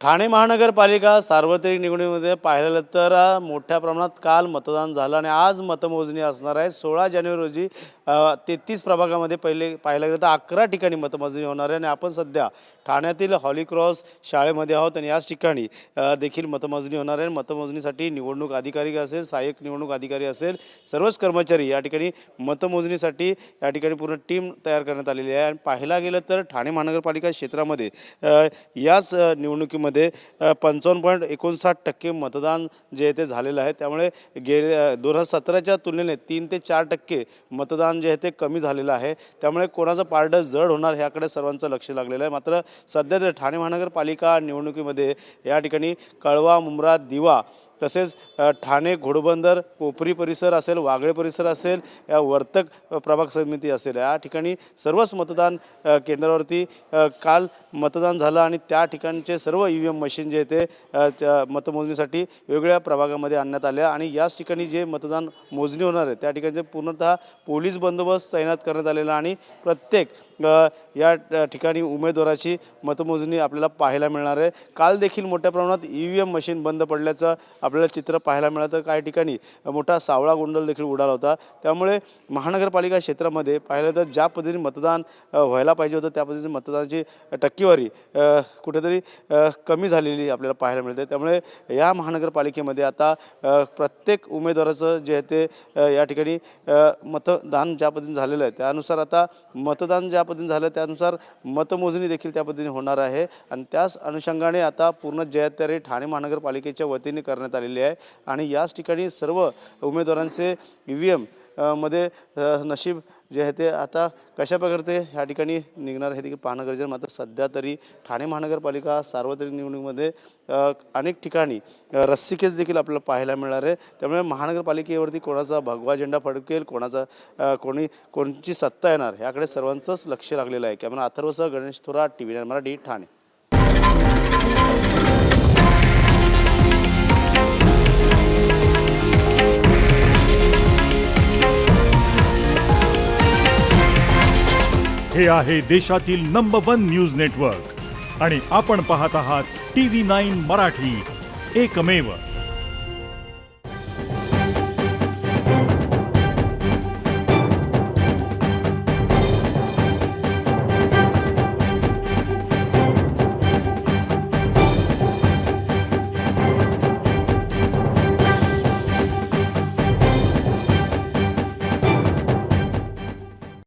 ठाणे महानगरपालिका सार्वत्रिक निवडणुकीमध्ये पाहिलं तर मोठ्या प्रमाणात काल मतदान झालं आणि आज मतमोजणी असणार आहे। 16 जानेवारी रोजी 33 प्रभागामध्ये पाहिलं गेलं तर 11 ठिकाणी मतमोजणी होणार आहे आणि आपण सध्या ठाण्यातील हॉली क्रॉस शाळेमध्ये आहोत आणि याच ठिकाणी देखील मतमोजणी होणार आहे। मतमोजणीसाठी निवडणूक अधिकारी असेल, सहाय्यक निवडणूक अधिकारी असेल, सर्वच कर्मचारी या ठिकाणी मतमोजणीसाठी या ठिकाणी पूर्ण टीम तयार करण्यात आलेली आहे। आणि पाहायला गेलं तर ठाणे महानगरपालिका क्षेत्रामध्ये याच निवडणुकीमध्ये 55.59% मतदान जे आहे ते झालेलं आहे। त्यामुळे गेल्या 2017च्या तुलनेने 3 ते 4% मतदान जे आहे ते कमी झालेलं आहे। त्यामुळे कोणाचं पारडं जड होणार ह्याकडे सर्वांचं लक्ष लागलेलं आहे। मात्र सध्या तर ठाणे महानगरपालिका निवडणुकीमध्ये या ठिकाणी कळवा, मुंब्रा, दिवा तसेच ठाणे, घोडबंदर, कोपरी परिसर असेल, वागळे परिसर असेल, या वर्तक प्रभाग समिती असेल, या ठिकाणी सर्वच मतदान केंद्रावरती काल मतदान झालं आणि त्या ठिकाणचे सर्व EVM मशीन जे ते त्या मतमोजणीसाठी वेगवेगळ्या प्रभागामध्ये आणण्यात आले आणि याच ठिकाणी जे मतदान मोजणी होणार आहे त्या ठिकाणचे पूर्णतः पोलीस बंदोबस्त तैनात करण्यात आलेला आणि प्रत्येक या ठिकाणी उमेदवाराची मतमोजणी आपल्याला पाहायला मिळणार आहे। काल देखील मोठ्या प्रमाणात EVM मशीन बंद पडल्याचं आपल्याला चित्र पाहायला मिळालं। काही ठिकाणी मोठा सावळा गोंधळ देखील उडाला होता। त्यामुळे महानगरपालिका क्षेत्रामध्ये पाहिलं तर ज्या पद्धतीने मतदान व्हायला पाहिजे होतं त्या पद्धतीने मतदानाची टक्केवारी कुठेतरी कमी झालेली आपल्याला पाहायला मिळते। त्यामुळे या महानगरपालिकेमध्ये आता प्रत्येक उमेदवाराचं जे आहे ते या ठिकाणी मतदान ज्या पद्धतीने झालेलं आहे त्यानुसार आता मतदान ज्या पद्धतीने झालं त्यानुसार मतमोजणी देखील त्या पद्धतीने होणार आहे आणि त्याच अनुषंगाने आता पूर्ण जयतयारी ठाणे महानगरपालिकेच्या वतीने करण्यात आलेली आहे आणि याच ठिकाणी सर्व उमेदवारांचे EVM मध्ये नशीब जे आहे ते आता कशा प्रकारे ह्या ठिकाणी निघणार हे देखील पाहणं गरजेचं। मात्र सध्या तरी ठाणे महानगरपालिका सार्वत्रिक निवडणुकीमध्ये अनेक ठिकाणी रस्सीखेच देखील आपल्याला पाहायला मिळणार आहे। त्यामुळे महानगरपालिकेवरती कोणाचा भगवा झेंडा फडकेल, कोणची सत्ता येणार याकडे सर्वांचंच लक्ष लागलेलं आहे। कॅमेरा अथर्वसह गणेश थोरात, TV9 मराठी, ठाणे। हे आहे देशातील नंबर 1 न्यूज नेटवर्क आणि आपण पाहत आहात TV9 मराठी, एकमेव।